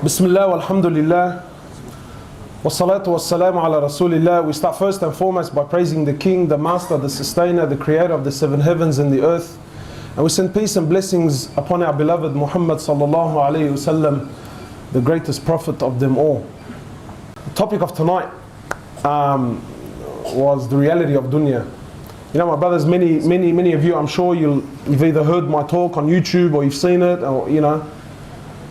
Bismillah, alhamdulillah, wassalatu wassalamu ala rasulillah. We start first and foremost by praising the King, the Master, the Sustainer, the Creator of the seven heavens and the earth. And we send peace and blessings upon our beloved Muhammad sallallahu alayhi wasallam, the greatest prophet of them all. The topic of tonight was the reality of dunya. You know, my brothers, many of you, I'm sure you've either heard my talk on YouTube or you've seen it, or you know.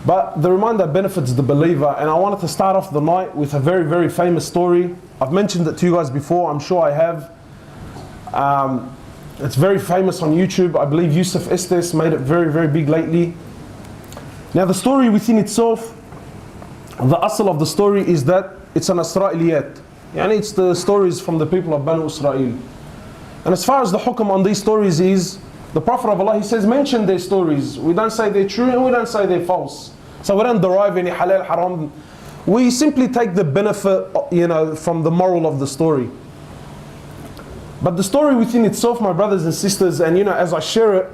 But the reminder benefits the believer, and I wanted to start off the night with a very, very famous story. I've mentioned it to you guys before, I'm sure I have. It's very famous on YouTube. I believe Yusuf Estes made it very, very big lately. Now the story within itself, the asl of the story is that it's an Israeliyat. Yani it's the stories from the people of Banu Israel. And as far as the hukm on these stories is, the Prophet of Allah, he says, mention their stories. We don't say they're true and we don't say they're false. So we don't derive any halal, haram. We simply take the benefit, you know, from the moral of the story. But the story within itself, my brothers and sisters, and you know, as I share it,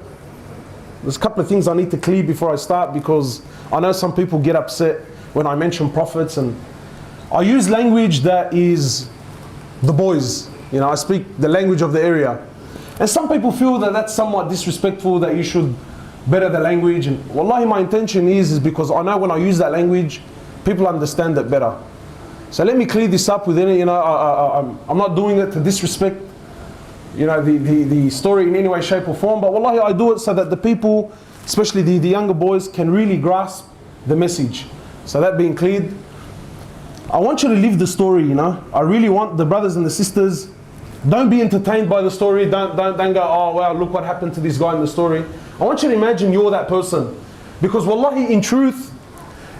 there's a couple of things I need to clear before I start, because I know some people get upset when I mention prophets, and I use language that is the boys. You know, I speak the language of the area. And some people feel that that's somewhat disrespectful, that you should better the language. And wallahi, my intention is because I know when I use that language, people understand it better. So let me clear this up within it. You know, I'm not doing it to disrespect, you know, the story in any way, shape or form. But wallahi, I do it so that the people, especially the younger boys, can really grasp the message. So that being cleared, I want you to live the story, you know. I really want the brothers and the sisters, don't be entertained by the story. Don't go, oh wow, look what happened to this guy in the story. I want you to imagine you're that person. Because wallahi, in truth,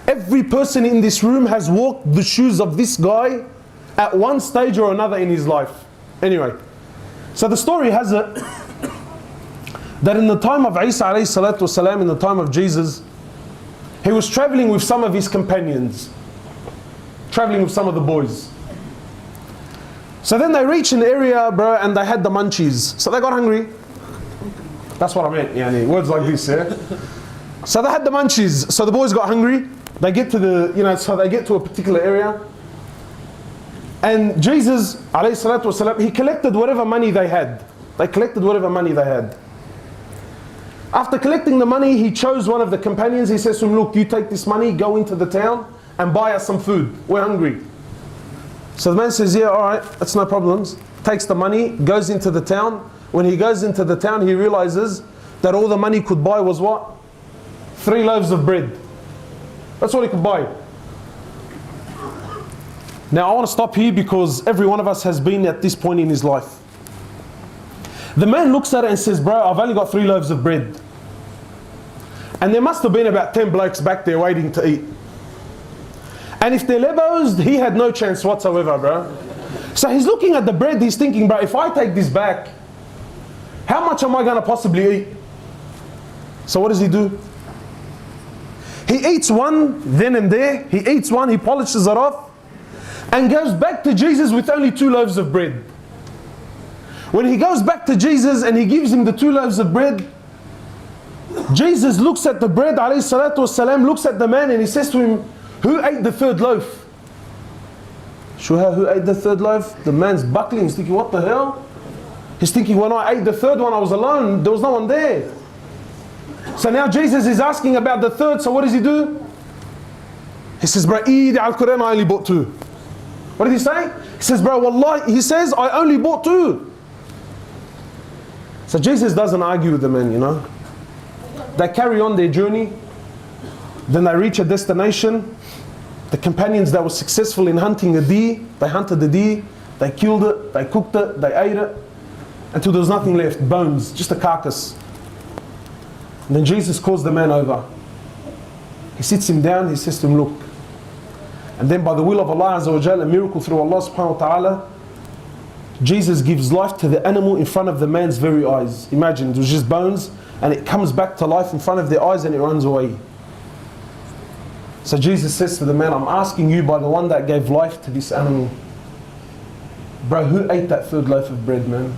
every person in this room has walked the shoes of this guy at one stage or another in his life. Anyway, so the story has it that in the time of Isa alayhi salatu wasalam, in the time of Jesus, he was traveling with some of his companions, traveling with some of the boys. So then they reached an area, bro, and they had the munchies. So they got hungry. That's what I meant, yani, words like this, yeah? So they had the munchies. So the boys got hungry. They get to the, you know, so they get to a particular area. And Jesus, alayhi salatu wasalam, he collected whatever money they had. They collected whatever money they had. After collecting the money, he chose one of the companions. He says to him, look, you take this money, go into the town and buy us some food. We're hungry. So the man says, yeah, all right, that's no problems. Takes the money, goes into the town. When he goes into the town, he realizes that all the money could buy was what? 3 loaves of bread. That's all he could buy. Now I want to stop here because every one of us has been at this point in his life. The man looks at it and says, bro, I've only got 3 loaves of bread. And there must have been about 10 blokes back there waiting to eat. And if they're lebos, he had no chance whatsoever, bro. So he's looking at the bread, he's thinking, bro, if I take this back, how much am I going to possibly eat? So what does he do? He eats one then and there. He eats one, he polishes it off, and goes back to Jesus with only 2 loaves of bread. When he goes back to Jesus and he gives him the 2 loaves of bread, Jesus looks at the bread, alayhi salatu wasalam, looks at the man and he says to him, who ate the 3rd loaf? Shuha, who ate the 3rd loaf? The man's buckling, he's thinking, what the hell? He's thinking, when I ate the 3rd one, I was alone, there was no one there. So now Jesus is asking about the 3rd, so what does he do? He says, bro, Eid al-Quran, I only bought 2. What did he say? He says, bro, wallahi, he says, I only bought 2. So Jesus doesn't argue with the man, you know. They carry on their journey. Then they reach a destination. The companions that were successful in hunting a deer, they hunted the deer, they killed it, they cooked it, they ate it, until there was nothing left, bones, just a carcass. And then Jesus calls the man over. He sits him down, he says to him, look. And then by the will of Allah Azza wa Jal, a miracle through Allah subhanahu wa ta'ala, Jesus gives life to the animal in front of the man's very eyes. Imagine, it was just bones, and it comes back to life in front of their eyes and it runs away. So Jesus says to the man, I'm asking you by the one that gave life to this animal. Bro, who ate that 3rd loaf of bread, man?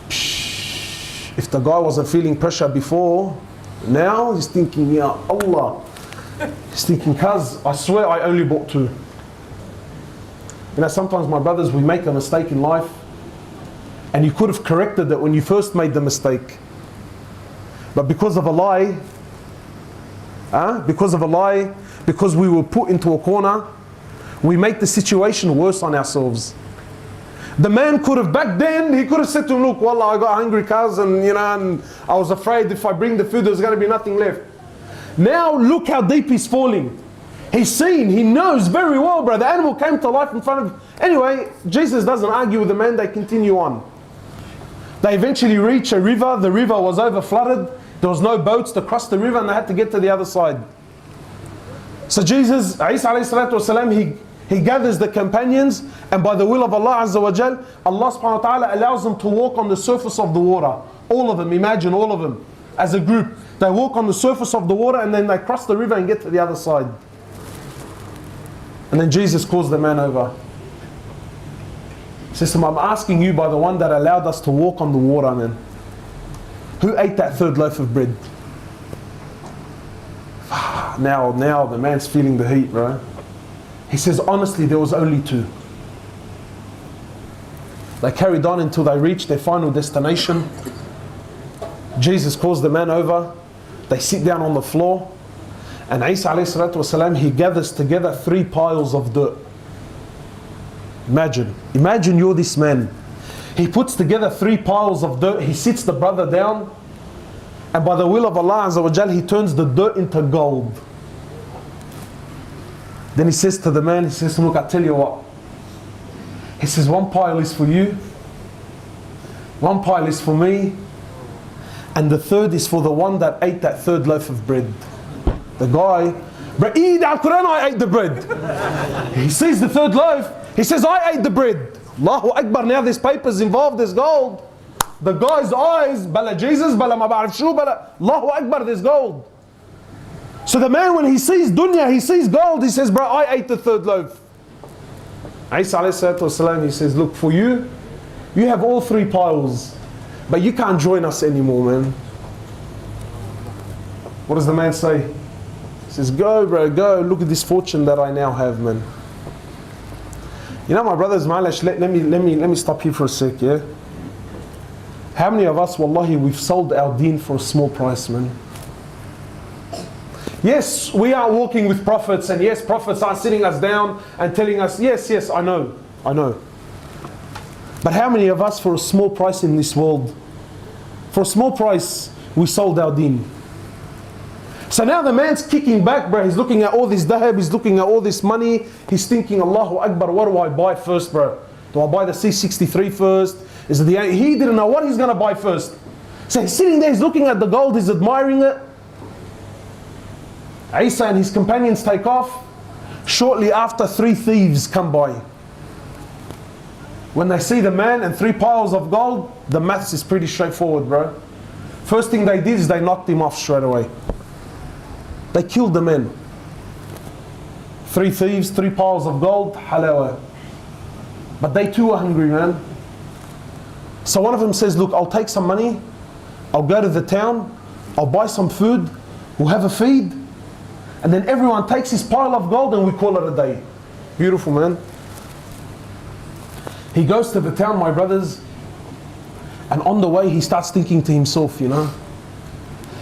If the guy wasn't feeling pressure before, now he's thinking, Ya Allah, He's thinking, cuz, I swear I only bought 2. You know, sometimes my brothers, we make a mistake in life, and you could have corrected it when you first made the mistake. But because of a lie, because we were put into a corner, we make the situation worse on ourselves. The man could have, back then, he could have said to him, look, wallah, I got hungry, cuz, and you know, and I was afraid if I bring the food, there's going to be nothing left. Now, look how deep he's falling. He's seen, he knows very well, bro. The animal came to life in front of him. Anyway, Jesus doesn't argue with the man, they continue on. They eventually reach a river. The river was over flooded. There was no boats to cross the river, and they had to get to the other side. So Jesus, Isa alayhi salatu wasalam, he gathers the companions, and by the will of Allah Azza wa Jal, Allah subhanahu wa ta'ala allows them to walk on the surface of the water. All of them, imagine all of them, as a group. They walk on the surface of the water, and then they cross the river and get to the other side. And then Jesus calls the man over. He says to him, I'm asking you by the one that allowed us to walk on the water, man. Who ate that 3rd loaf of bread? Now the man's feeling the heat, bro. He says, honestly, there was only 2. They carried on until they reached their final destination. Jesus calls the man over. They sit down on the floor. And Isa alayhi salatu wasalam, he gathers together 3 piles of dirt. Imagine you're this man. He puts together 3 piles of dirt. He sits the brother down. And by the will of Allah Azza wa Jal, he turns the dirt into gold. Then he says to the man, he says, look, I tell you what. He says, 1 pile is for you. 1 pile is for me. And the 3rd is for the one that ate that 3rd loaf of bread. The guy, bro, eat Al-Quran, I ate the bread. He sees the 3rd loaf. He says, I ate the bread. Allahu Akbar, now there's papers involved, there's gold. The guy's eyes, bala Jesus, bala ma ba'arif shu, bala, Allahu Akbar, there's gold. So the man, when he sees dunya, he sees gold, he says, bro, I ate the 3rd loaf. Isa alayhi salatu wasalam, he says, look, for you, you have all 3 piles, but you can't join us anymore, man. What does the man say? He says, go, bro, go, look at this fortune that I now have, man. You know, my brothers, let me stop here for a sec, yeah? How many of us, wallahi, we've sold our deen for a small price, man? Yes, we are walking with prophets, and yes, prophets are sitting us down and telling us, yes, I know. But how many of us, for a small price in this world, for a small price, we sold our deen? So now the man's kicking back, bro. He's looking at all this dahab, he's looking at all this money. He's thinking, Allahu Akbar, what do I buy first, bro? Do I buy the C63 first? Is it the... He didn't know what he's going to buy first. So he's sitting there, he's looking at the gold, he's admiring it. Isa and his companions take off. Shortly after, 3 thieves come by. When they see the man and 3 piles of gold, the maths is pretty straightforward, bro. First thing they did is they knocked him off straight away. They killed the man. 3 thieves, 3 piles of gold, halawa. But they too were hungry, man. So one of them says, look, I'll take some money, I'll go to the town, I'll buy some food, we'll have a feed, and then everyone takes his pile of gold and we call it a day. Beautiful, man. He goes to the town, my brothers, and on the way he starts thinking to himself, you know.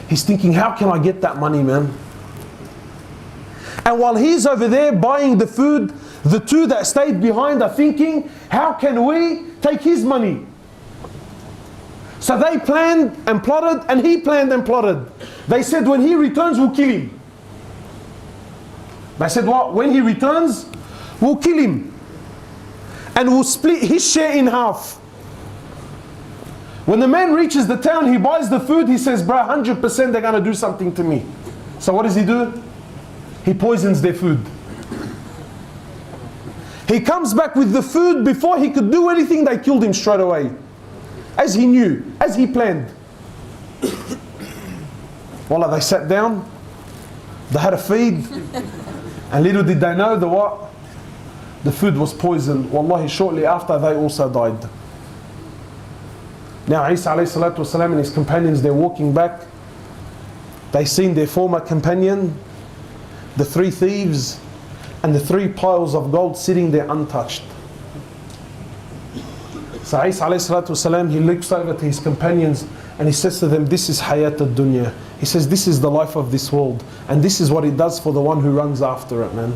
He's thinking, how can I get that money, man? And while he's over there buying the food, the 2 that stayed behind are thinking, how can we take his money? So they planned and plotted, and he planned and plotted. They said, when he returns, we'll kill him. They said, what? When he returns, we'll kill him. And we'll split his share in half. When the man reaches the town, he buys the food, he says, bro, 100% they're going to do something to me. So what does he do? He poisons their food. He comes back with the food. Before he could do anything, they killed him straight away. As he knew, as he planned. Wallah, they sat down, they had a feed, and little did they know what? The food was poisoned. Wallahi, shortly after they also died. Now Isa alayhi salatu wasalam and his companions, they're walking back. They seen their former companion the 3 thieves, and the 3 piles of gold sitting there untouched. So Isa alayhi salatu wasalam, he looks over to his companions and he says to them, this is Hayat Dunya. He says, this is the life of this world. And this is what it does for the one who runs after it, man.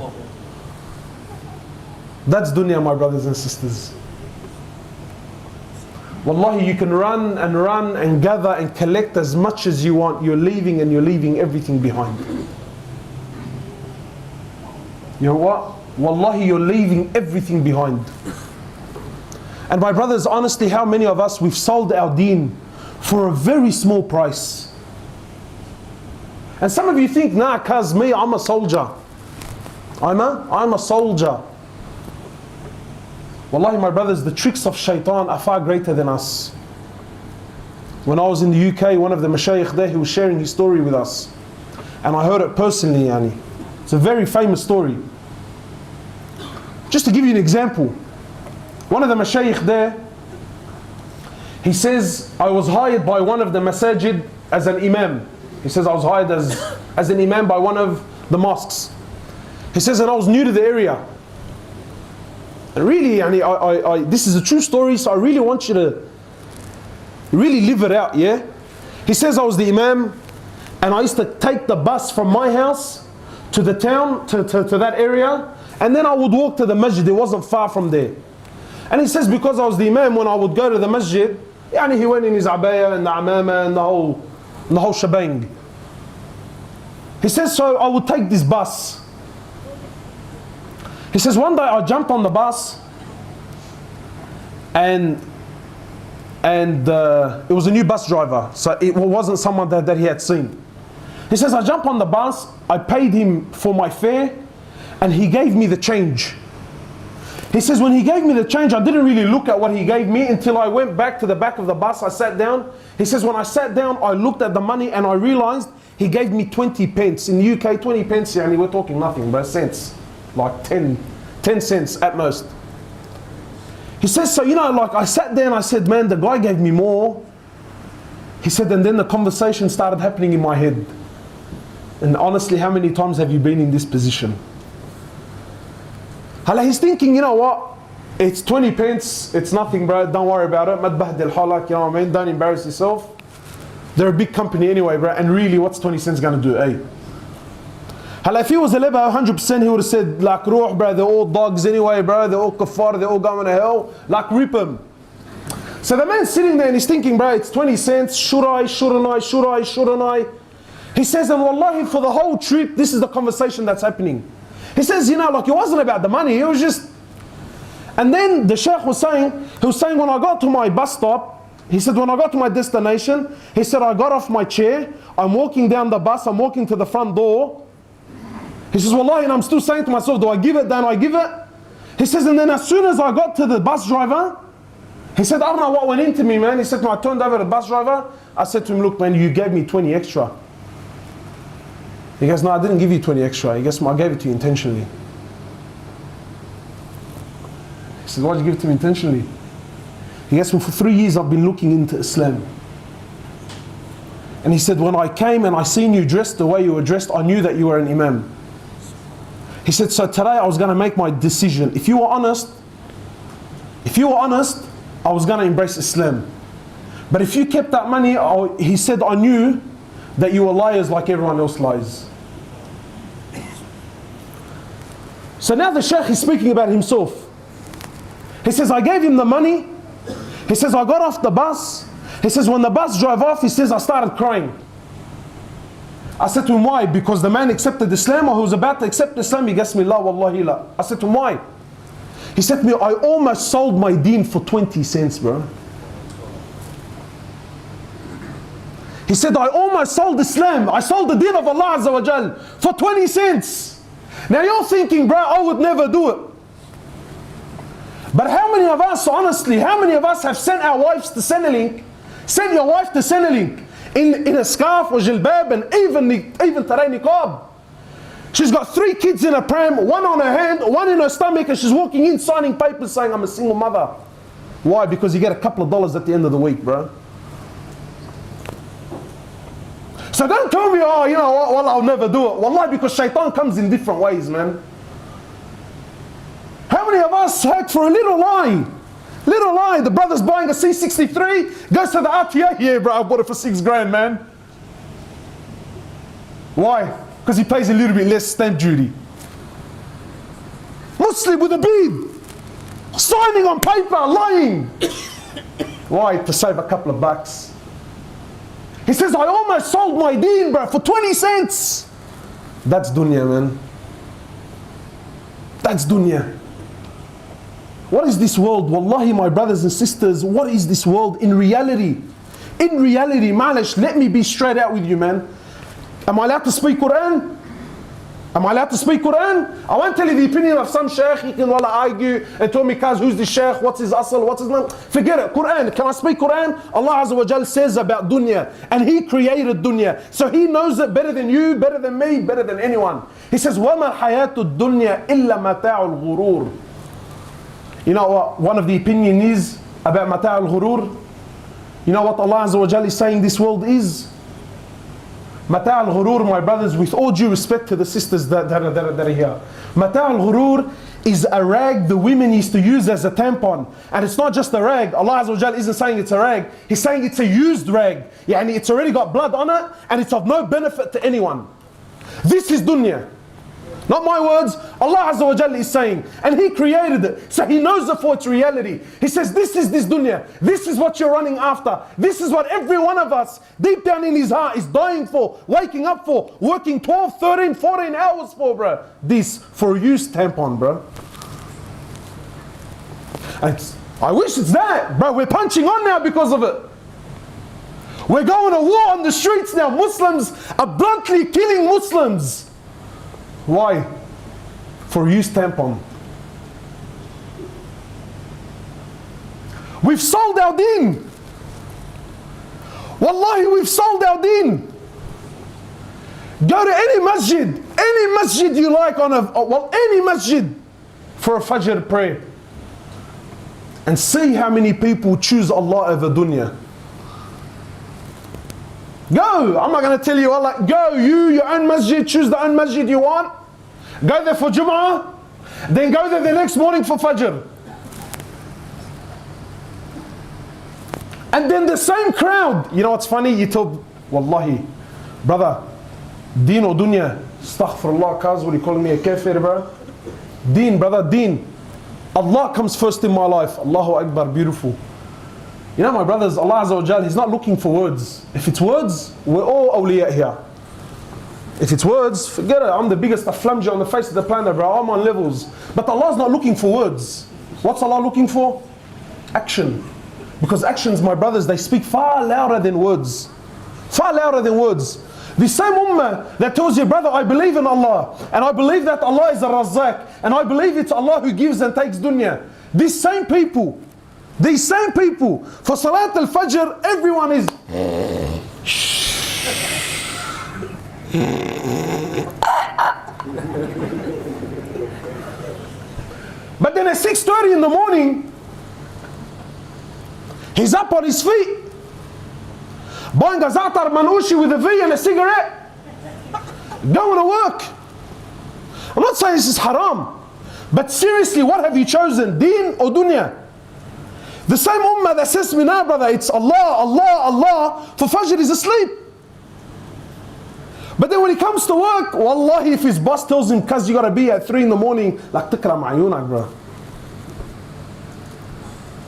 That's dunya, my brothers and sisters. Wallahi, you can run and gather and collect as much as you want. You're leaving and you're leaving everything behind. You know what? Wallahi, you're leaving everything behind. And my brothers, honestly, how many of us, we've sold our deen for a very small price. And some of you think, nah, cuz me, I'm a soldier. I'm a soldier. Wallahi, my brothers, the tricks of shaitan are far greater than us. When I was in the UK, one of the mashayikh there, he was sharing his story with us. And I heard it personally, yani. It's a very famous story. Just to give you an example, one of the mashayikh there, he says, I was hired by one of the masajid as an imam. He says, I was hired as an imam by one of the mosques. He says, and I was new to the area. And really, this is a true story, so I really want you to really live it out, yeah? He says, I was the imam, and I used to take the bus from my house to the town, to that area, and then I would walk to the masjid. It wasn't far from there. And he says, because I was the imam, when I would go to the masjid, he went in his abaya and the amama and the whole shebang. He says, so I would take this bus. He says, one day I jumped on the bus and it was a new bus driver, so it wasn't someone that he had seen. He says, I jumped on the bus, I paid him for my fare, and he gave me the change. He says, when he gave me the change, I didn't really look at what he gave me until I went back to the back of the bus, I sat down. He says, when I sat down, I looked at the money and I realized he gave me 20 pence. In the UK, 20 pence, we're talking nothing, but cents. Like 10 cents at most. He says, so I sat there and I said, man, the guy gave me more. He said, and then the conversation started happening in my head. And honestly, how many times have you been in this position? He's thinking, you know what? It's 20 pence, it's nothing, bro, don't worry about it. Madbahdil halak, you know what I mean? Don't embarrass yourself. They're a big company anyway, bro, and really, what's 20 cents gonna do, eh? If he was a level 100%, he would have said, like, ruh, bro, they're all dogs anyway, bro, they're all kuffar, they're all going to hell, like, rip them. So the man's sitting there and he's thinking, bro, it's 20 cents, should I, shouldn't I, should I, shouldn't I? He says, and wallahi, for the whole trip, this is the conversation that's happening. He says, it wasn't about the money, it was just... And then the sheikh was saying, when I got to my bus stop, he said, when I got to my destination, he said, I got off my chair, I'm walking down the bus, I'm walking to the front door. He says, wallahi, and I'm still saying to myself, do I give it, don't I give it? He says, and then as soon as I got to the bus driver, he said, I don't know what went into me, man. He said, when I turned over to the bus driver, I said to him, look, man, you gave me 20 extra. He goes, no, I didn't give you 20 extra. He goes, I gave it to you intentionally. He said, why did you give it to me intentionally? He goes, well, for 3 years I've been looking into Islam. And he said, when I came and I seen you dressed the way you were dressed, I knew that you were an imam. He said, so today I was going to make my decision. If you were honest, I was going to embrace Islam. But if you kept that money, he said, I knew that you were liars like everyone else lies. So now the sheikh is speaking about himself. He says, I gave him the money. He says, I got off the bus. He says, when the bus drove off, he says, I started crying. I said to him, why? Because the man accepted Islam, or he was about to accept Islam. He goes, la wallahi la. I said to him, why? He said to me, I almost sold my deen for 20 cents, bro. He said, I almost sold Islam. I sold the deen of Allah Azza wa Jal for 20 cents. Now you're thinking, bro, I would never do it. But how many of us, honestly, how many of us have sent our wives to Centrelink? Send your wife to Centrelink in a scarf or jilbab and even taray niqab. She's got 3 kids in a pram, 1 on her hand, 1 in her stomach, and she's walking in signing papers saying, I'm a single mother. Why? Because you get a couple of dollars at the end of the week, bro. So So don't tell me, oh, you know what, well, I'll never do it. Wallahi, because shaitan comes in different ways, man. How many of us had for a little lie? Little lie, the brother's buying a C63, goes to the RTA, yeah bro, I bought it for $6,000, man. Why? Because he pays a little bit less stamp duty. Muslim with a bead, signing on paper, lying. Why? To save a couple of bucks. He says, I almost sold my deen, bro, for 20 cents. That's dunya, man. That's dunya. What is this world? Wallahi, my brothers and sisters, what is this world in reality? In reality, ma'alish, let me be straight out with you, man. Am I allowed to speak Quran? Am I allowed to speak Quran? I won't tell you the opinion of some shaykh. He can argue and tell me, Kaz, who's the shaykh? What's his asl? What's his name? Forget it. Quran. Can I speak Quran? Allah Azza wa Jal says about dunya. And He created dunya. So He knows it better than you, better than me, better than anyone. He says, وَمَا الْحَيَاةُ الدُّنْيَا إِلَّا مَتَاعُ الْغُرُورِ. You know what one of the opinion is about mata' al-ghurur? You know what Allah Azza wa Jal is saying this world is? Mata' al-ghurur, my brothers, with all due respect to the sisters that are here. Mata' al-ghurur is a rag the women used to use as a tampon. And it's not just a rag. Allah Azza wa Jal isn't saying it's a rag. He's saying it's a used rag. Yani it's already got blood on it and it's of no benefit to anyone. This is dunya. Not my words, Allah Azza wa Jalla is saying. And He created it, so He knows it for its reality. He says, this is this dunya. This is what you're running after. This is what every one of us, deep down in his heart, is dying for, waking up for, working 12, 13, 14 hours for, bro. This, for a used tampon, bro. I wish it's that, bro. We're punching on now because of it. We're going to war on the streets now. Muslims are bluntly killing Muslims. Why? For used tampon. We've sold our deen. Wallahi, we've sold our deen. Go to any masjid you like any masjid for a Fajr prayer. And see how many people choose Allah over dunya. Go! I'm not going to tell you, Allah, go, your own masjid, choose the own masjid you want. Go there for Jum'ah, then go there the next morning for Fajr. And then the same crowd. You know what's funny? You tell, Wallahi, brother, deen or dunya? Astaghfirullah, Kaz, what are you calling me a kafir, bro? Deen, brother, deen. Allah comes first in my life. Allahu Akbar, beautiful. You know, my brothers, Allah Azza wa Jal, He's not looking for words. If it's words, we're all awliya here. If it's words, forget it. I'm the biggest aflamja on the face of the planet, bro. I'm on levels. But Allah's not looking for words. What's Allah looking for? Action. Because actions, my brothers, they speak far louder than words. Far louder than words. The same ummah that tells you, brother, I believe in Allah. And I believe that Allah is a Razzaq. And I believe it's Allah who gives and takes dunya. These same people, for Salat al-Fajr, everyone is but then at 6:30 in the morning, he's up on his feet, buying a za'atar manushi with a V and a cigarette, going to work. I'm not saying this is haram, but seriously, what have you chosen, deen or dunya? The same ummah that says to me now, brother, it's Allah, Allah, Allah, for Fajr is asleep. But then when he comes to work, wallahi, if his boss tells him, cuz you gotta be at 3 in the morning, like tikram ayunak, bro.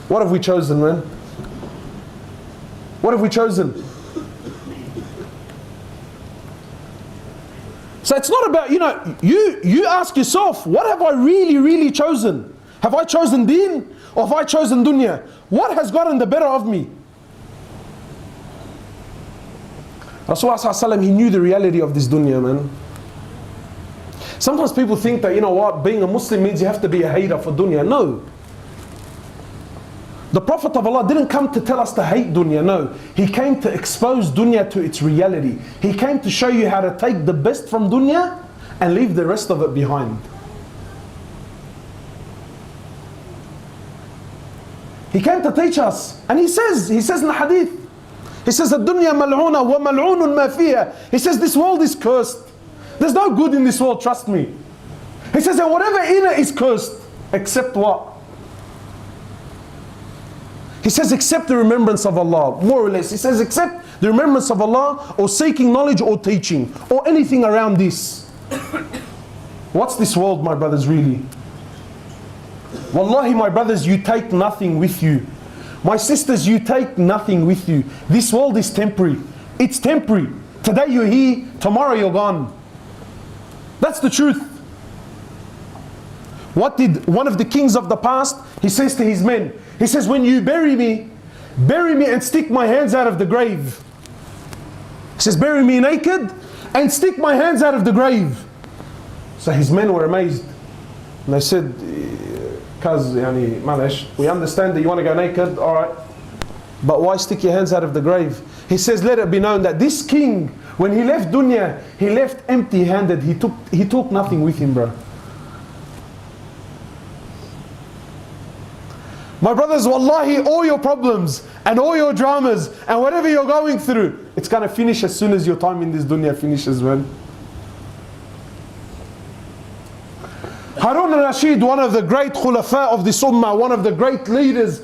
What have we chosen, man? What have we chosen? So it's not about, you ask yourself, what have I really chosen? Have I chosen deen or have I chosen dunya? What has gotten the better of me? Rasulullah, he knew the reality of this dunya, man. Sometimes people think that, being a Muslim means you have to be a hater for dunya. No. The Prophet of Allah didn't come to tell us to hate dunya, no. He came to expose dunya to its reality. He came to show you how to take the best from dunya and leave the rest of it behind. He came to teach us. And he says in the hadith, He says, الدنيا ملعونة وملعون ما فيها. He says, this world is cursed. There's no good in this world, trust me. He says, and whatever in it is cursed, except what? He says, except the remembrance of Allah, more or less. He says, except the remembrance of Allah, or seeking knowledge or teaching, or anything around this. What's this world, my brothers, really? Wallahi, my brothers, you take nothing with you. My sisters, you take nothing with you. This world is temporary. It's temporary. Today you're here, tomorrow you're gone. That's the truth. What did one of the kings of the past, he says to his men, he says, when you bury me and stick my hands out of the grave. He says, bury me naked and stick my hands out of the grave. So his men were amazed. And they said, cuz, yani, malish, we understand that you want to go naked, alright. But why stick your hands out of the grave? He says, let it be known that this king, when he left dunya, he left empty-handed. He took nothing with him, bro. My brothers, wallahi, all your problems and all your dramas and whatever you're going through, it's going to finish as soon as your time in this dunya finishes, man. Harun al-Rashid, one of the great khulafa of this ummah, one of the great leaders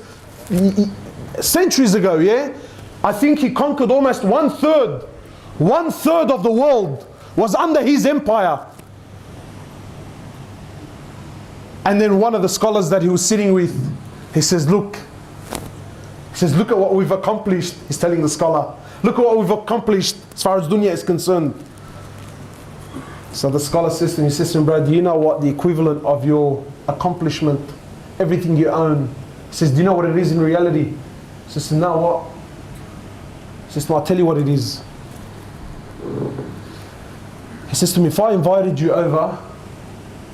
centuries ago, yeah? I think he conquered almost one third of the world was under his empire. And then one of the scholars that he was sitting with, he says, look at what we've accomplished. He's telling the scholar, look at what we've accomplished as far as dunya is concerned. So the scholar says to him, he says to him, bro, do you know what the equivalent of your accomplishment, everything you own? He says, do you know what it is in reality? He says, no, what? He says, no, I'll tell you what it is. He says to me, if I invited you over,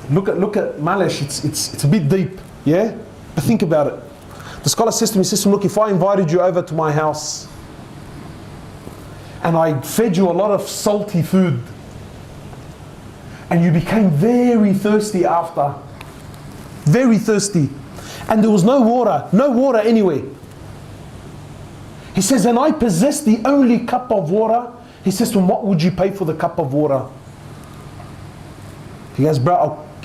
look at Malish, it's a bit deep, yeah? But think about it. The scholar says to me, look, if I invited you over to my house and I fed you a lot of salty food and you became very thirsty after, very thirsty, and there was no water anyway. He says, and I possess the only cup of water. He says to him, what would you pay for the cup of water? He goes, bro,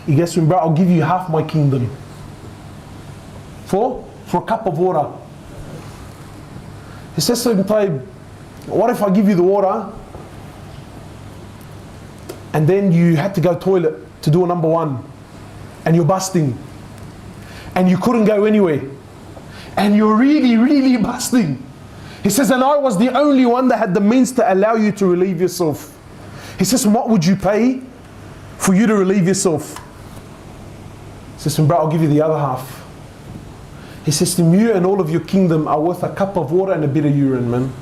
I'll give you half my kingdom. For a cup of water. He says to him, what if I give you the water and then you had to go toilet to do a number one and you're busting and you couldn't go anywhere and you're really, really busting. He says, and I was the only one that had the means to allow you to relieve yourself. He says, what would you pay for you to relieve yourself? He says, bro, I'll give you the other half. He says to him, you and all of your kingdom are worth a cup of water and a bit of urine, man.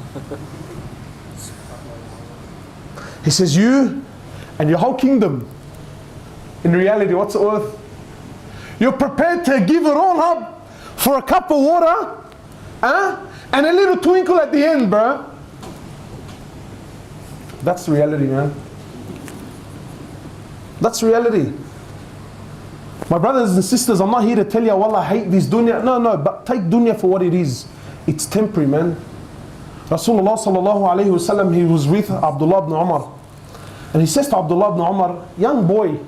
He says, you and your whole kingdom, in reality, what's it worth? You're prepared to give it all up for a cup of water, and a little twinkle at the end, bro. That's reality, man. That's reality. My brothers and sisters, I'm not here to tell you, wallah, I hate this dunya. No, but take dunya for what it is. It's temporary, man. Rasulullah sallallahu alayhi wasallam, he was with Abdullah ibn Umar. And he says to Abdullah ibn Umar, young boy.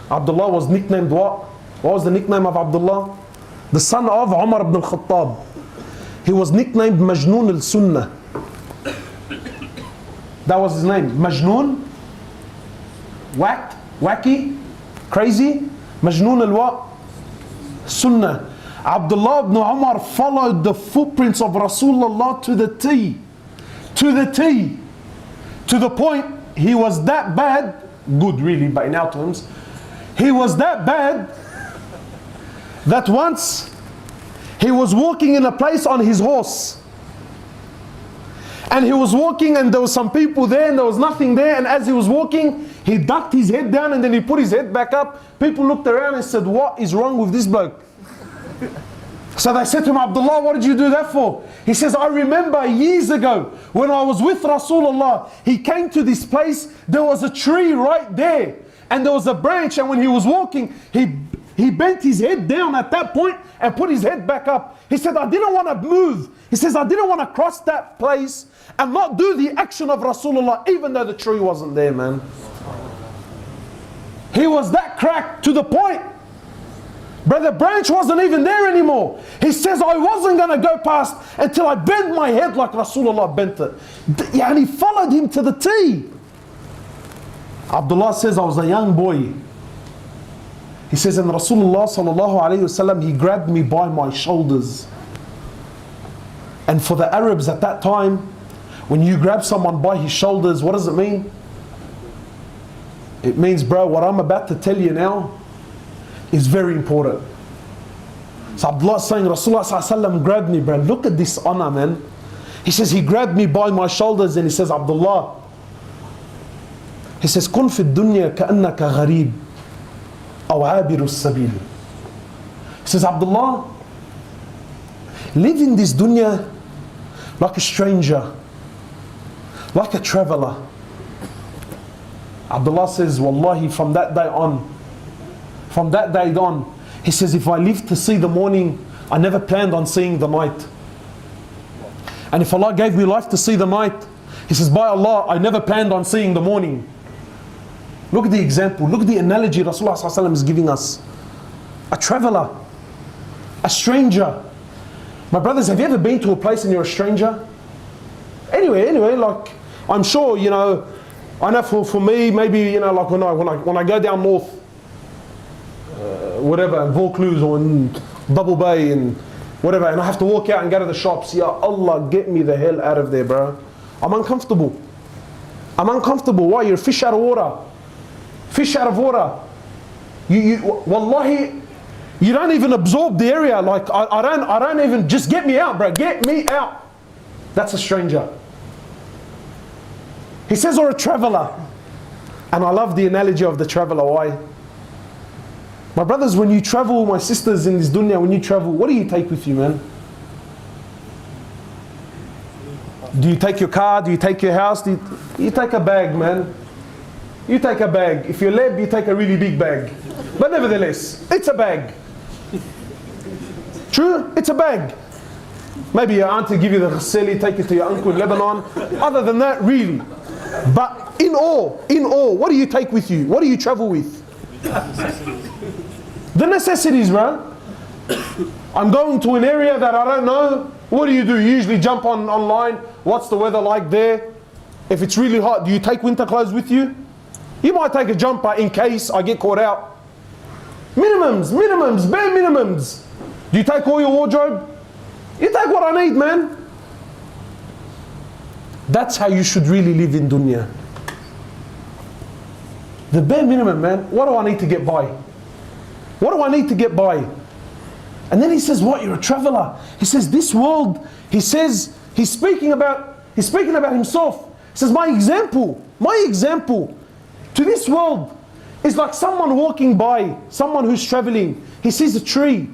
Abdullah was nicknamed what? What was the nickname of Abdullah? The son of Umar ibn al-Khattab. He was nicknamed Majnoon al-Sunnah. That was his name. Majnoon, wacky, crazy. Majnoon al-what? Sunnah. Abdullah ibn Umar followed the footprints of Rasulullah to the T. To the T. To the point he was that bad, good really, but in our terms, he was that bad that once he was walking in a place on his horse. And he was walking and there was some people there and there was nothing there, and as he was walking, he ducked his head down and then he put his head back up. People looked around and said, what is wrong with this bloke? So they said to him, Abdullah, what did you do that for? He says, I remember years ago when I was with Rasulullah, he came to this place, there was a tree right there and there was a branch, and when he was walking, he bent his head down at that point and put his head back up. He said, I didn't want to move He says, I didn't want to cross that place and not do the action of Rasulullah, even though the tree wasn't there, man. He was that cracked to the point. Brother, branch wasn't even there anymore. He says, I wasn't going to go past until I bent my head like Rasulullah bent it. And he followed him to the T. Abdullah says, I was a young boy. He says, and Rasulullah sallallahu alayhi wasallam, he grabbed me by my shoulders. And for the Arabs at that time, when you grab someone by his shoulders, what does it mean? It means, bro, what I'm about to tell you now is very important. So Abdullah is saying, Rasulullah sallallahu alayhi wasallam grabbed me, bro. Look at this honor, man. He says, he grabbed me by my shoulders and he says, Abdullah, he says, كن في الدنيا كأنك غريب أو عابر السبيل. He says, Abdullah, live in this dunya like a stranger, like a traveler. Abdullah says, Wallahi, from that day on, he says, if I live to see the morning, I never planned on seeing the night. And if Allah gave me life to see the night, he says, by Allah, I never planned on seeing the morning. Look at the example, look at the analogy Rasulullah sallallahu alaihi wasallam is giving us. A traveler, a stranger. My brothers, have you ever been to a place and you're a stranger? Anyway, like, I'm sure, you know, I know for me, maybe, you know, like when I go down north, whatever, in Vaucluse or in Double Bay and whatever, and I have to walk out and go to the shops, Ya Allah, get me the hell out of there, bro. I'm uncomfortable. Why? You're a fish out of water. Fish out of water. Wallahi, you don't even absorb the area. Like, I don't even, just get me out, bro. Get me out. That's a stranger. He says, or a traveler. And I love the analogy of the traveler. Why? My brothers, when you travel, my sisters in this dunya, when you travel, what do you take with you, man? Do you take your car? Do you take your house? You take a bag, man. You take a bag. If you're lab, you take a really big bag. But nevertheless, it's a bag. True? It's a bag. Maybe your auntie give you the ghasili, take it to your uncle in Lebanon. Other than that, really. But in all, what do you take with you? What do you travel with? The necessities, bro. I'm going to an area that I don't know. What do? You usually jump online. What's the weather like there? If it's really hot, do you take winter clothes with you? You might take a jumper in case I get caught out. Minimums, bare minimums. Do you take all your wardrobe? You take what I need, man. That's how you should really live in dunya. The bare minimum, man. What do I need to get by? What do I need to get by? And then he says, what? You're a traveler. He says, this world, he says, he's speaking about himself. He says, my example to this world is like someone walking by, someone who's traveling. He sees a tree.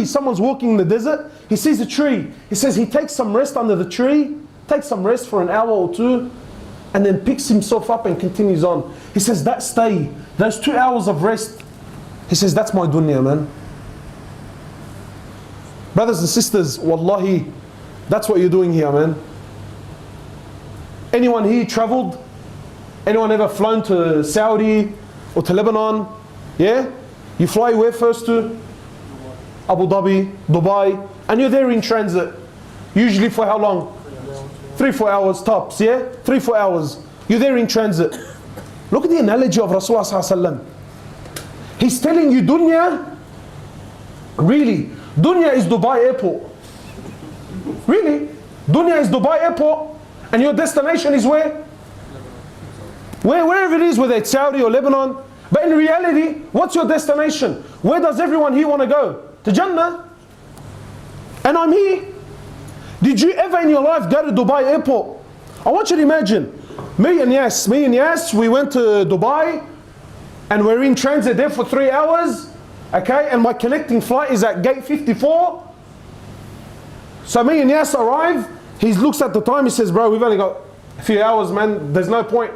Someone's walking in the desert. He sees a tree. He says he takes some rest under the tree, takes some rest for an hour or two, and then picks himself up and continues on. He says that stay, those 2 hours of rest, he says that's my dunya, man. Brothers and sisters, wallahi, that's what you're doing here, man. Anyone here traveled? Anyone ever flown to Saudi or to Lebanon? Yeah? You fly where first to? Abu Dhabi, Dubai, and you're there in transit. Usually for how long? 3-4 hours tops, yeah? 3-4 hours. You're there in transit. Look at the analogy of Rasulullah sallallahu alaihi wasallam. He's telling you dunya, really, dunya is Dubai airport. Really? Dunya is Dubai airport, and your destination is where? Wherever it is, whether it's Saudi or Lebanon. But in reality, what's your destination? Where does everyone here want to go? To Jannah. And I'm here. Did you ever in your life go to Dubai airport? I want you to imagine, me and Yas, we went to Dubai and we're in transit there for 3 hours, okay, and my connecting flight is at gate 54. So me and Yas arrive, he looks at the time, he says, bro, we've only got a few hours, man, there's no point.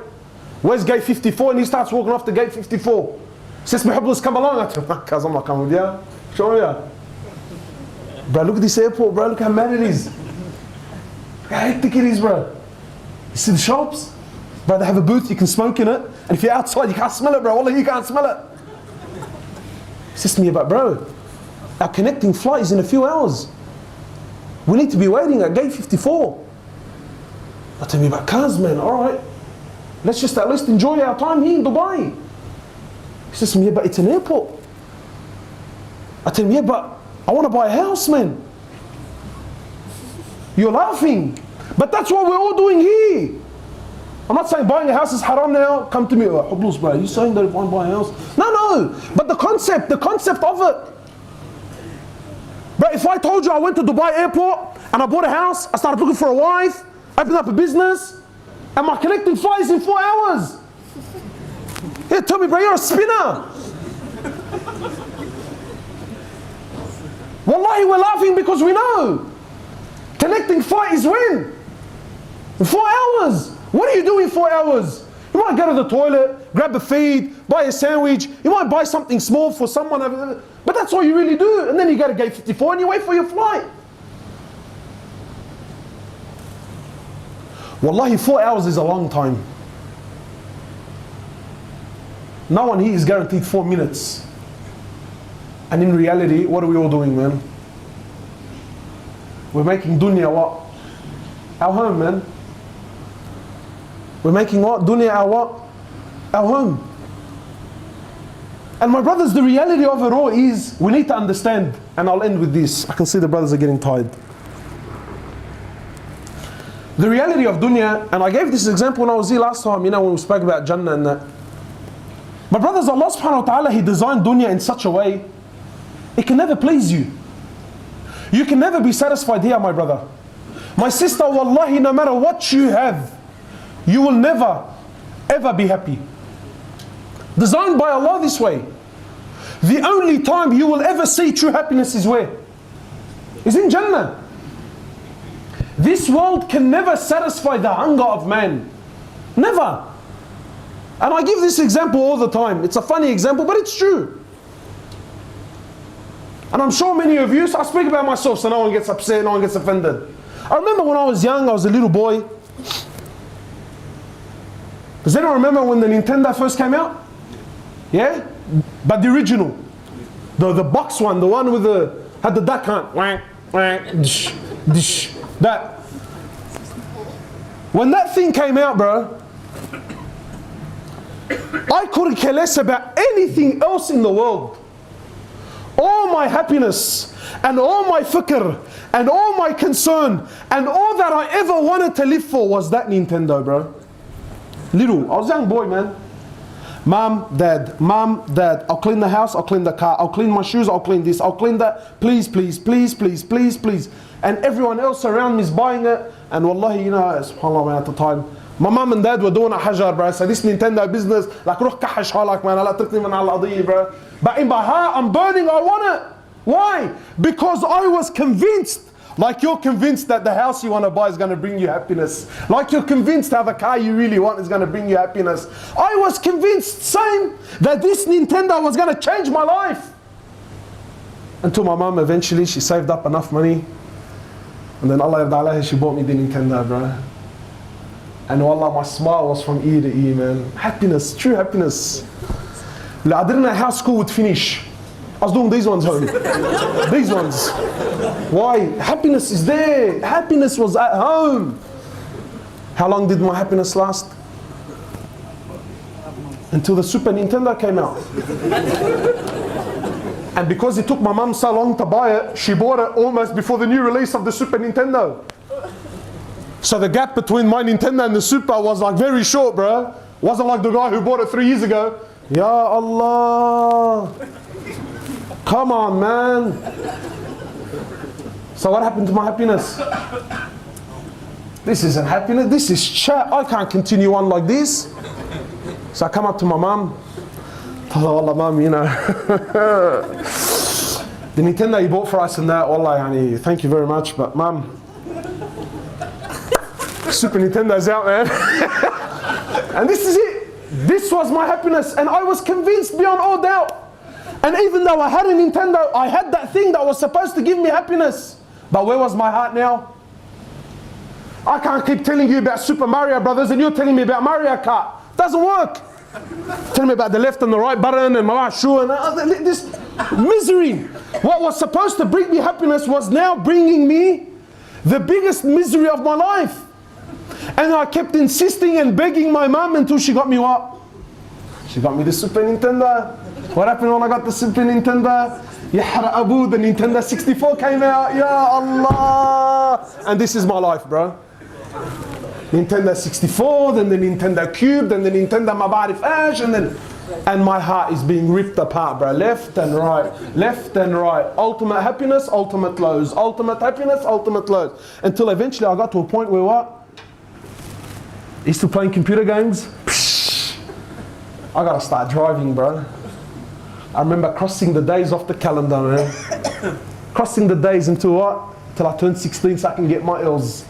Where's gate 54? And he starts walking off to gate 54. He says, Hoblos, come along. I tell him, I'm not coming with you. Show me. Bro, look at this airport, bro. Look how mad it is. Look how hectic it is, bro. You see the shops? Bro, they have a booth, you can smoke in it. And if you're outside, you can't smell it, bro. Wallah, you can't smell it. It's just me about, bro, our connecting flight is in a few hours. We need to be waiting at gate 54. I tell me about cars, man. All right. Let's just at least enjoy our time here in Dubai. He says to me, yeah, but it's an airport. I tell him, yeah, but I want to buy a house, man. You're laughing. But that's what we're all doing here. I'm not saying buying a house is haram now. Come to me, Hoblos, bro. Are you saying that if I buy a house? No. But the concept of it. But if I told you I went to Dubai airport and I bought a house, I started looking for a wife, opened up a business, and my connecting flight is in 4 hours. Yeah, tell me, bro, you're a spinner. Wallahi, we're laughing because we know. Connecting flight is when? In 4 hours. What do you do in 4 hours? You might go to the toilet, grab a feed, buy a sandwich. You might buy something small for someone. But that's all you really do. And then you go to gate 54 and you wait for your flight. Wallahi, 4 hours is a long time. No one here is guaranteed 4 minutes. And in reality, what are we all doing, man? We're making dunya what? Our home, man. We're making what? Dunya our what? Our home. And my brothers, the reality of it all is, we need to understand, and I'll end with this. I can see the brothers are getting tired. The reality of dunya, and I gave this example when I was here last time, you know, when we spoke about Jannah and that. My brothers, Allah subhanahu wa ta'ala, He designed dunya in such a way, it can never please you. You can never be satisfied here, my brother. My sister, wallahi, no matter what you have, you will never, ever be happy. Designed by Allah this way. The only time you will ever see true happiness is where? Is in Jannah. This world can never satisfy the hunger of man. Never. And I give this example all the time. It's a funny example, but it's true. And I'm sure many of you, so I speak about myself so no one gets upset, no one gets offended. I remember when I was young, I was a little boy. Does anyone remember when the Nintendo first came out? Yeah? But the original. The box one, the one with the, had the duck hunt. That. When that thing came out, bro, I couldn't care less about anything else in the world. All my happiness and all my fikr and all my concern and all that I ever wanted to live for was that Nintendo, bro. Little, I was a young boy, man. Mom, dad, I'll clean the house, I'll clean the car, I'll clean my shoes, I'll clean this, I'll clean that. Please, please, please, please, please, please. And everyone else around me is buying it. And wallahi, you know, subhanAllah, man, at the time, my mom and dad were doing a hajar, bro. So this Nintendo business, like, روح كحش حالك, man, لا تركني من على القضية, bro. But in my heart, I'm burning, I want it. Why? Because I was convinced, like you're convinced that the house you want to buy is going to bring you happiness. Like you're convinced how the car you really want is going to bring you happiness. I was convinced, same, that this Nintendo was going to change my life. Until my mom eventually, she saved up enough money. And then Allah yarda alayha, she bought me the Nintendo, bro. And wallah, my smile was from ear to ear, man. Happiness, true happiness. I didn't know how school would finish. I was doing these ones home. These ones. Why? Happiness is there. Happiness was at home. How long did my happiness last? Until the Super Nintendo came out. And because it took my mum so long to buy it, she bought it almost before the new release of the Super Nintendo. So the gap between my Nintendo and the Super was like very short, bro. Wasn't like the guy who bought it 3 years ago. Ya Allah. Come on, man. So what happened to my happiness? This isn't happiness, this is chat. I can't continue on like this. So I come up to my mum. Oh, Allah, mum, you know. The Nintendo you bought for us and that, wallah, yani, thank you very much, but mum, Super Nintendo's out, man. And this is it. This was my happiness, and I was convinced beyond all doubt. And even though I had a Nintendo, I had that that thing that was supposed to give me happiness. But where was my heart now? I can't keep telling you about Super Mario Brothers and you're telling me about Mario Kart. Doesn't work. Tell me about the left and the right button and my shoe and this misery. What was supposed to bring me happiness was now bringing me the biggest misery of my life. And I kept insisting and begging my mum until she got me what? She got me the Super Nintendo. What happened when I got the Super Nintendo? Yahra Abu, the Nintendo 64 came out. Ya Allah. And this is my life, bro. Nintendo 64, then the Nintendo Cube, then the Nintendo Mabarif Ash, and my heart is being ripped apart, bro. Left and right, left and right. Ultimate happiness, ultimate lows. Ultimate happiness, ultimate lows. Until eventually I got to a point where what? He's still playing computer games. Psh, I gotta start driving, bro. I remember crossing the days off the calendar, man. Crossing the days until what? Till I turned 16 so I can get my L's.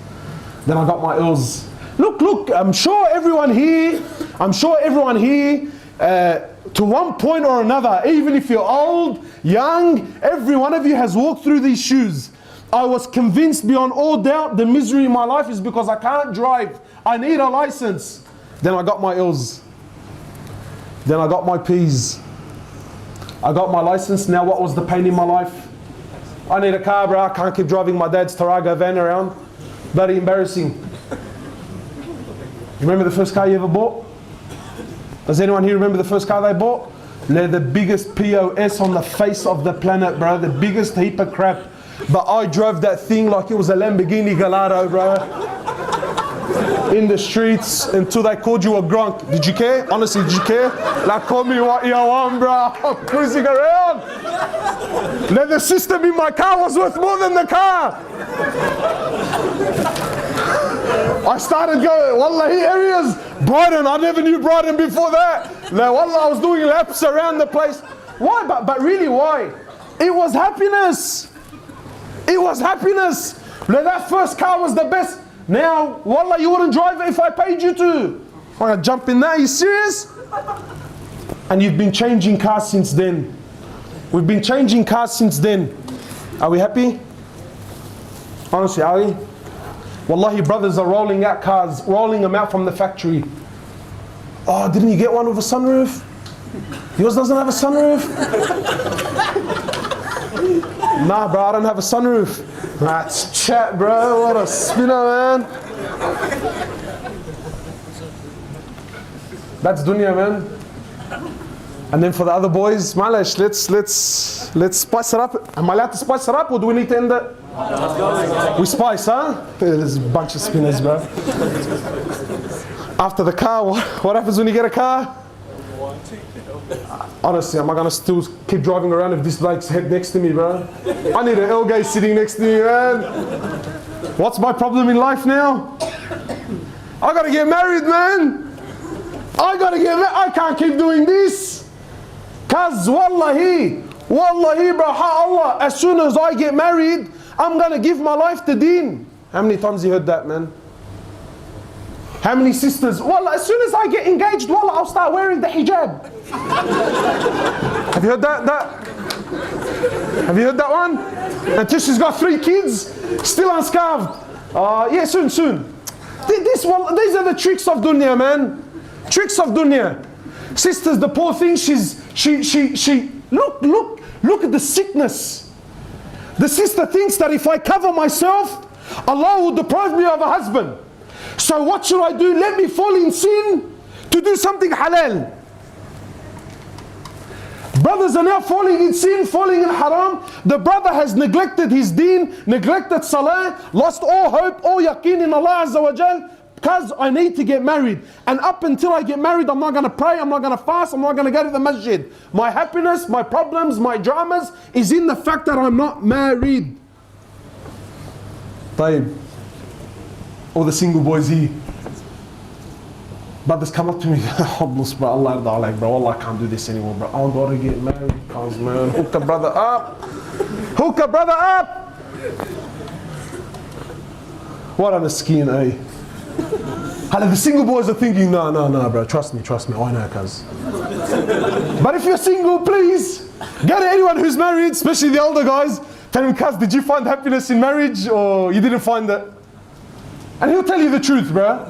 Then I got my L's. Look, I'm sure everyone here, to one point or another, even if you're old, young, every one of you has walked through these shoes. I was convinced beyond all doubt the misery in my life is because I can't drive. I need a license. Then I got my L's. Then I got my P's. I got my license. Now what was the pain in my life? I need a car, bro. I can't keep driving my dad's Taraga van around. Very embarrassing. You remember the first car you ever bought? Does anyone here remember the first car they bought? They're the biggest POS on the face of the planet, bro. The biggest heap of crap. But I drove that thing like it was a Lamborghini Gallardo, bro. In the streets until they called you a grunk. Did you care? Honestly, did you care? Like, call me what you want, bro. I'm cruising around. Then the system in my car was worth more than the car. I started going, wallahi, areas, Brighton, I never knew Brighton before that. Like, wallah, I was doing laps around the place. Why? But really, why? It was happiness. It was happiness. Like, that first car was the best. Now, wallah, you wouldn't drive it if I paid you to. I'm gonna jump in there, are you serious? And you've been changing cars since then. We've been changing cars since then. Are we happy? Honestly, are we? Wallahi, brothers are rolling out cars, rolling them out from the factory. Oh, didn't you get one with a sunroof? Yours doesn't have a sunroof? Nah, bro, I don't have a sunroof. That's chat, bro. What a spinner, man. That's dunya, man. And then for the other boys, Malash, let's spice it up. Am I allowed to spice it up or do we need to end it? We spice, huh? There's a bunch of spinners, bro. After the car, what happens when you get a car? Honestly, am I gonna still keep driving around if this bloke's head next to me, bro? I need an L-gay sitting next to me, man. What's my problem in life now? I gotta get married, man. I gotta get married. I can't keep doing this. Cause wallahi, bro, Allah, as soon as I get married, I'm gonna give my life to deen. How many times you heard that, man? How many sisters? Wallah, as soon as I get engaged, wallah, I'll start wearing the hijab. Have you heard that? Have you heard that one? Until she's got 3 kids, still unscarved. Yeah, soon. These are the tricks of dunya, man. Tricks of dunya. Sisters, the poor thing, look at the sickness. The sister thinks that if I cover myself, Allah will deprive me of a husband. So what should I do? Let me fall in sin to do something halal. Brothers are now falling in sin, falling in haram. The brother has neglected his deen, neglected salah, lost all hope, all yaqeen in Allah Azza wa Jal, because I need to get married. And up until I get married, I'm not going to pray, I'm not going to fast, I'm not going to go to the masjid. My happiness, my problems, my dramas is in the fact that I'm not married. Taib. All the single boys here. Brothers come up to me, Hoblos, bro, Allah yarda alayk, bro, Allah, I can't do this anymore, bro. I gotta get married, cause man, hook a brother up. Hook a brother up. What on the skin, eh? The single boys are thinking, no, bro, trust me, I know, cuz. But if you're single, please, Go to anyone who's married, especially the older guys, tell him, cuz, did you find happiness in marriage or you didn't find it? And he'll tell you the truth, bro.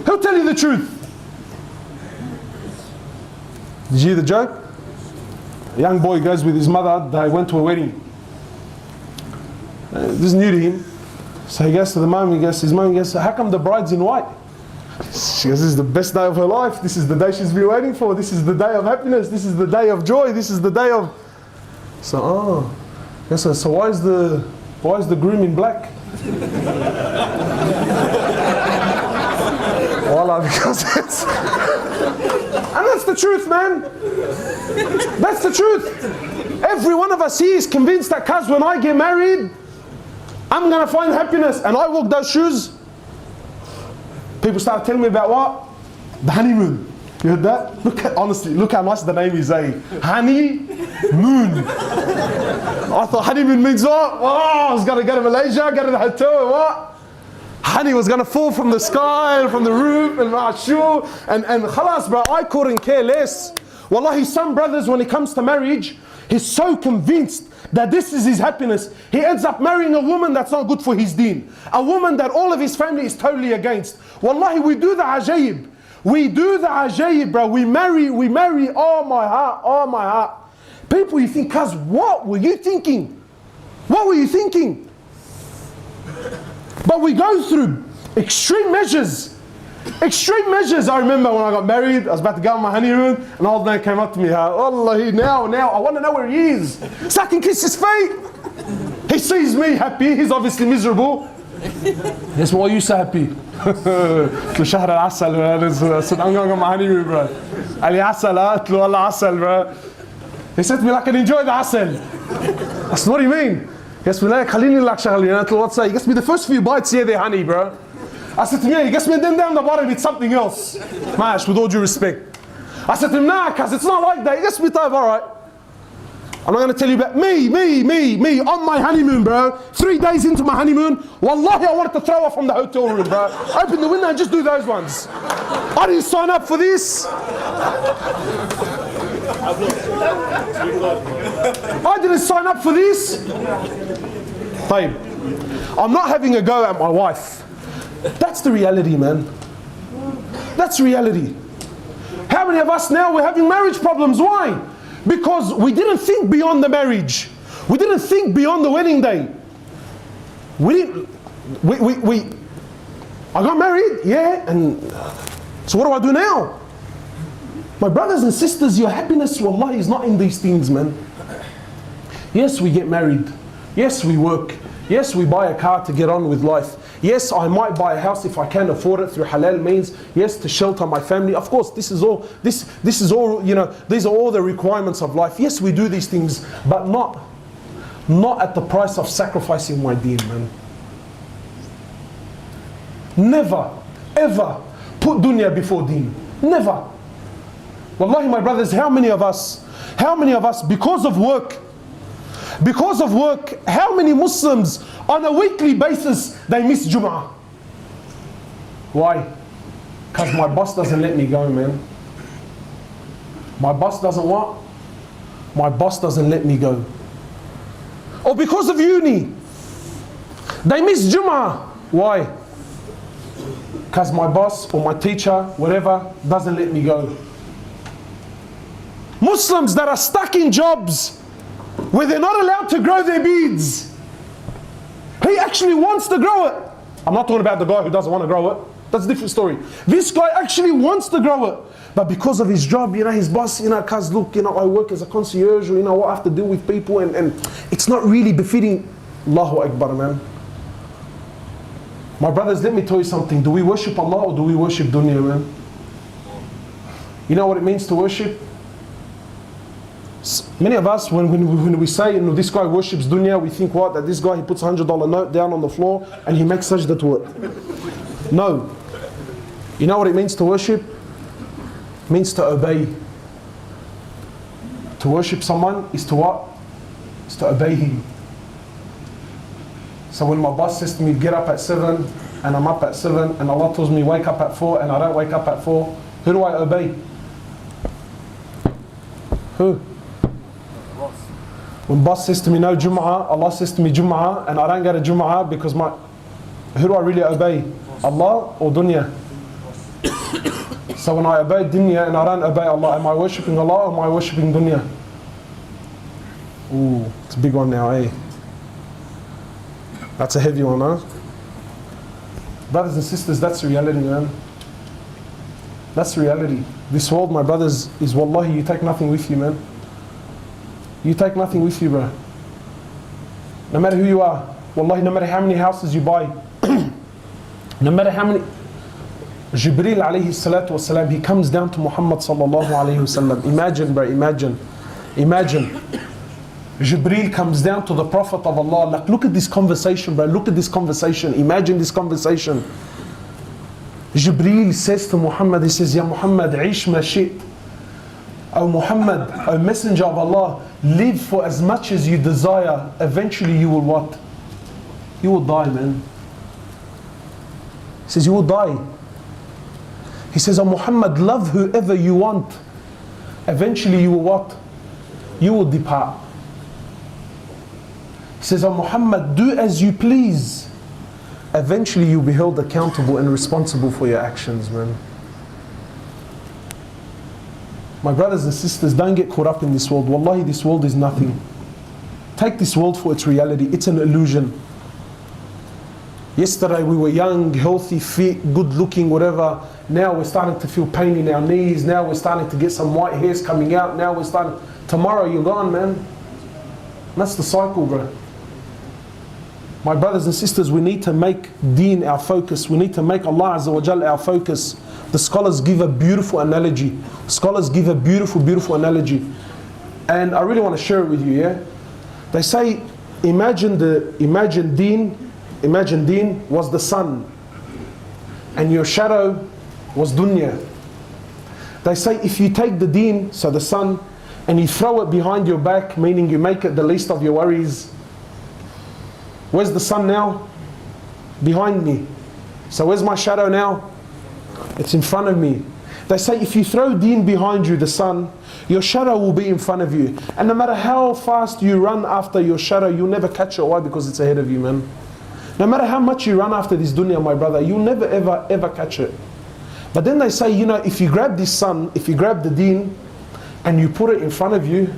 He'll tell you the truth. Did you hear the joke? A young boy goes with his mother, they went to a wedding. This is new to him. So he goes to the mum, his mum goes, how come the bride's in white? She goes, this is the best day of her life. This is the day she's been waiting for. This is the day of happiness. This is the day of joy. This is the day of... So, so why is the groom in black? Wallah, because it's... And that's the truth, man. That's the truth. Every one of us here is convinced that, cuz, when I get married, I'm going to find happiness. And I walk those shoes. People start telling me about what? The honeymoon. You heard that? Honestly, look how nice the name is, eh? Honeymoon. I thought honeymoon means what? Oh, I was going to go to Malaysia, go to the hotel, and what? Honey was going to fall from the sky, from the roof, and sure. And khalas, bro, I couldn't care less. Wallahi, some brothers, when it comes to marriage, he's so convinced that this is his happiness. He ends up marrying a woman that's not good for his deen. A woman that all of his family is totally against. Wallahi, we do the ajaib. We do the ajaib, bro. We marry, oh my heart. People, you think, cuz, what were you thinking? What were you thinking? But we go through extreme measures. Extreme measures. I remember when I got married, I was about to go on my honeymoon, and an old man came up to me, Wallahi, now, I want to know where he is. So I can kiss his feet. He sees me happy, he's obviously miserable. Yes, why are you so happy? شهر العسل, I said, I'm going on my honeymoon, bro. Ali asal, Allah asal, bro. He said to me, I can enjoy the asal. I said, what do you mean? He goes, he gets me the first few bites, yeah, they're honey, bro. I said to him, yeah, he gets me, and then down the bottom, it's something else. Mash, with all due respect. I said to him, nah, cuz it's not like that. He gets me type, alright. I'm not going to tell you about me, on my honeymoon, bro. 3 days into my honeymoon, wallahi, I wanted to throw off from the hotel room, bro. Open the window and just do those ones. I didn't sign up for this. I didn't sign up for this. I'm not having a go at my wife. That's the reality, man. That's reality. How many of us now, we're having marriage problems? Why? Because we didn't think beyond the marriage. We didn't think beyond the wedding day. I got married, yeah, and so what do I do now? My brothers and sisters, your happiness, wallahi, is not in these things, man. Yes, we get married. Yes, we work. Yes, we buy a car to get on with life. Yes, I might buy a house if I can afford it through halal means. Yes, to shelter my family. Of course, this is all, you know, these are all the requirements of life. Yes, we do these things, but not at the price of sacrificing my deen, man. Never, ever put dunya before deen. Never. Wallahi, my brothers, how many of us, because of work, how many Muslims on a weekly basis, they miss Jum'ah? Why? Because my boss doesn't let me go, man. My boss doesn't what? My boss doesn't let me go. Or because of uni, they miss Jum'ah. Why? Because my boss or my teacher, whatever, doesn't let me go. Muslims that are stuck in jobs where they're not allowed to grow their beads. He actually wants to grow it. I'm not talking about the guy who doesn't want to grow it. That's a different story. This guy actually wants to grow it. But because of his job, you know, his boss, you know, cuz look, you know, I work as a concierge, you know, I have to deal with people and it's not really befitting. Allahu Akbar, man. My brothers, let me tell you something. Do we worship Allah or do we worship dunya, man? You know what it means to worship? Many of us, when we say, you know, this guy worships dunya, we think what? That this guy, he puts a $100 note down on the floor and he makes sajda to it. No. You know what it means to worship? It means to obey. To worship someone is to what? Is to obey him. So when my boss says to me, get up at 7, and I'm up at 7, and Allah tells me, wake up at 4, and I don't wake up at 4, who do I obey? Who? When boss says to me no Jum'ah, Allah says to me Jum'ah, and I don't go to Jum'ah because who do I really obey? Allah or dunya? So when I obey dunya and I don't obey Allah, am I worshipping Allah or am I worshipping dunya? Ooh, it's a big one now, eh? That's a heavy one, huh? Brothers and sisters, that's reality, man. That's reality. This world, my brothers, is wallahi, you take nothing with you, man. You take nothing with you, bro. No matter who you are, wallahi, no matter how many houses you buy, no matter how many... Jibreel alayhi salatu wasalam, he comes down to Muhammad sallallahu alayhi wasallam. Imagine, bro, imagine. Jibreel comes down to the Prophet of Allah. Like, look at this conversation, bro. Look at this conversation. Imagine this conversation. Jibreel says to Muhammad, he says, Ya Muhammad, ish ma shit. O Muhammad, O Messenger of Allah, live for as much as you desire. Eventually you will what? You will die, man. He says, you will die. He says, O Muhammad, love whoever you want. Eventually you will what? You will depart. He says, O Muhammad, do as you please. Eventually you'll be held accountable and responsible for your actions, man. My brothers and sisters, don't get caught up in this world. Wallahi, this world is nothing. Take this world for its reality. It's an illusion. Yesterday we were young, healthy, fit, good looking, whatever. Now we're starting to feel pain in our knees. Now we're starting to get some white hairs coming out. Now we're starting... Tomorrow you're gone, man. That's the cycle, bro. My brothers and sisters, we need to make deen our focus. We need to make Allah Azza wa Jal our focus. The scholars give a beautiful analogy. Scholars give a beautiful, beautiful analogy. And I really want to share it with you, yeah? They say, imagine deen was the sun. And your shadow was dunya. They say if you take the deen, so the sun, and you throw it behind your back, meaning you make it the least of your worries. Where's the sun now? Behind me. So where's my shadow now? It's in front of me. They say if you throw deen behind you, the sun, your shadow will be in front of you. And no matter how fast you run after your shadow, you'll never catch it. Why? Because it's ahead of you, man. No matter how much you run after this dunya, my brother, you'll never ever ever catch it. But then they say, you know, if you grab this sun, if you grab the deen, and you put it in front of you,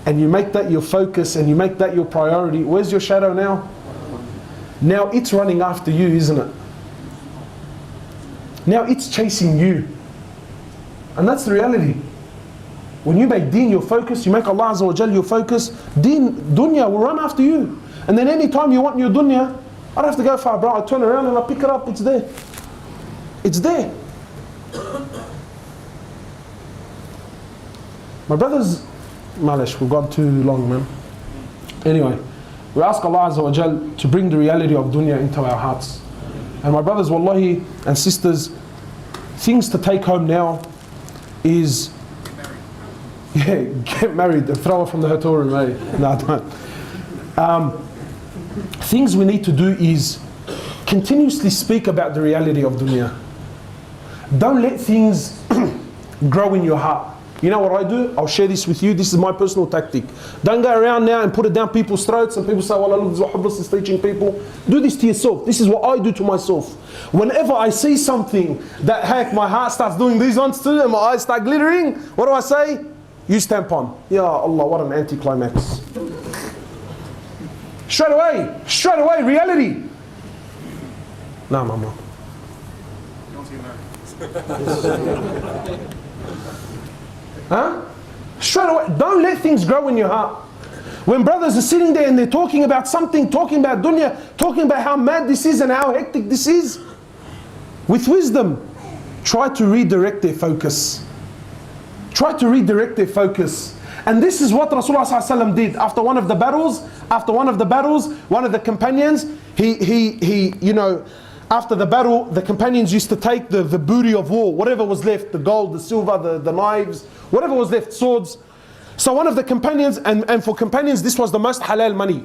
and you make that your focus, and you make that your priority, where's your shadow now? Now it's running after you, isn't it? Now it's chasing you. And that's the reality. When you make deen your focus, you make Allah Azza wa Jal your focus, deen, dunya will run after you. And then any time you want your dunya, I don't have to go far, bro. I turn around and I pick it up, it's there. It's there. My brothers, malish, we've gone too long, man. Anyway, we ask Allah Azza wa Jal to bring the reality of dunya into our hearts. And my brothers, wallahi, and sisters, things to take home now is, get married and throw her from the hotel room, eh? No, don't. Things we need to do is continuously speak about the reality of dunya. Don't let things grow in your heart. You know what I do? I'll share this with you. This is my personal tactic. Don't go around now and put it down people's throats and people say, well, look, this is what Hoblos is teaching people. Do this to yourself. This is what I do to myself. Whenever I see something that, heck, my heart starts doing these ones too and my eyes start glittering, what do I say? You stamp on. Ya Allah, what an anticlimax. Straight away, reality. No, mama. Huh? Straight away. Don't let things grow in your heart. When brothers are sitting there and they're talking about something, talking about dunya, talking about how mad this is and how hectic this is, with wisdom, try to redirect their focus. Try to redirect their focus. And this is what Rasulullah ﷺ did after one of the battles. One of the companions, you know, after the battle, the companions used to take the booty of war, whatever was left, the gold, the silver, the knives, whatever was left, swords. So one of the companions, and for companions this was the most halal money.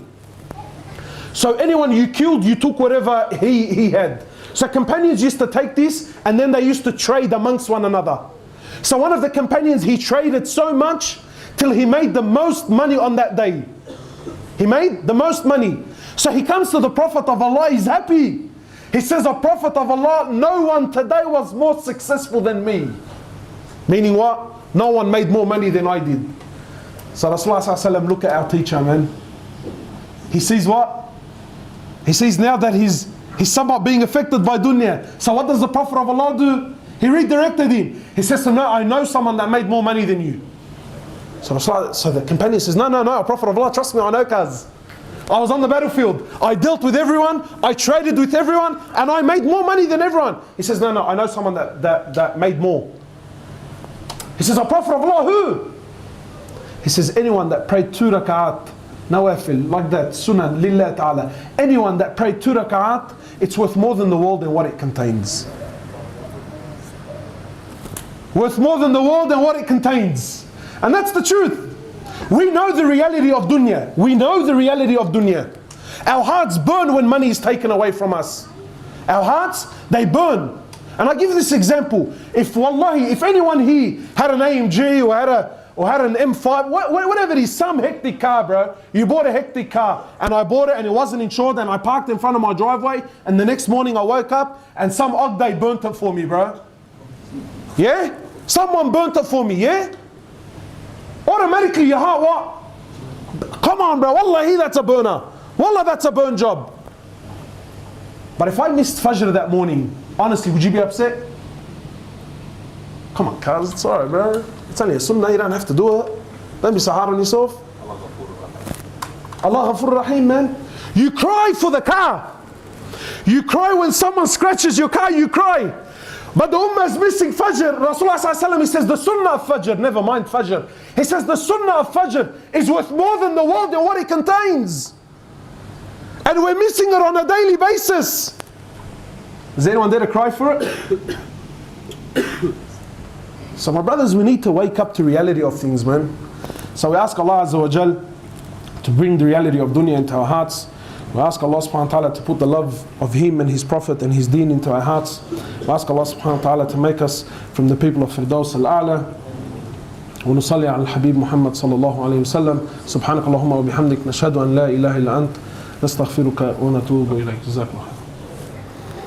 So anyone you killed, you took whatever he had. So companions used to take this and then they used to trade amongst one another. So one of the companions, he traded so much till he made the most money on that day. He made the most money. So he comes to the Prophet of Allah, he's happy. He says, "O Prophet of Allah, no one today was more successful than me." Meaning what? No one made more money than I did. So Rasulullah ﷺ, look at our teacher, man. He sees what? He sees now that he's somewhat being affected by dunya. So what does the Prophet of Allah do? He redirected him. He says to him, "No, I know someone that made more money than you." So the companion says, no, Prophet of Allah, trust me, I know, cuz I was on the battlefield. I dealt with everyone, I traded with everyone, and I made more money than everyone. He says, no, I know someone that made more. He says, "O Prophet of Allah, who?" He says, anyone that prayed 2 rak'at, nawafil, like that, sunan, lillah ta'ala. Anyone that prayed 2 rak'at, it's worth more than the world and what it contains. Worth more than the world and what it contains. And that's the truth. We know the reality of dunya. We know the reality of dunya. Our hearts burn when money is taken away from us. Our hearts, they burn. And I give this example. If anyone here had an AMG or had an M5, whatever it is, some hectic car, bro. You bought a hectic car, and I bought it and it wasn't insured, and I parked in front of my driveway, and the next morning I woke up and some odd day burnt it for me, bro. Yeah? Someone burnt it for me, yeah? Automatically your heart, what? Come on, bro, wallahi, that's a burner. Wallah, that's a burn job. But if I missed Fajr that morning, honestly, would you be upset? Come on, cuz, it's alright, bro. It's only a sunnah, you don't have to do it. Don't be so hard on yourself. Allah Ghafur Rahim, man. You cry for the car. You cry when someone scratches your car, you cry. But the ummah is missing Fajr. Rasulullah ﷺ, he says the sunnah of Fajr, never mind Fajr. He says the sunnah of Fajr is worth more than the world and what it contains. And we're missing it on a daily basis. Is anyone there to cry for it? So my brothers, we need to wake up to reality of things, man. So we ask Allah Azza wa Jal to bring the reality of dunya into our hearts. We ask Allah subhanahu wa ta'ala to put the love of Him and His Prophet and His deen into our hearts. We ask Allah subhanahu wa ta'ala to make us from the people of Firdaus al-A'la. ونصلي على الحبيب محمد صلى الله عليه وسلم. سبحانك اللهم وبحمدك نشهد أن لا إله إلا أنت نستغفرك ونتوب إليك. جزاك الله خير.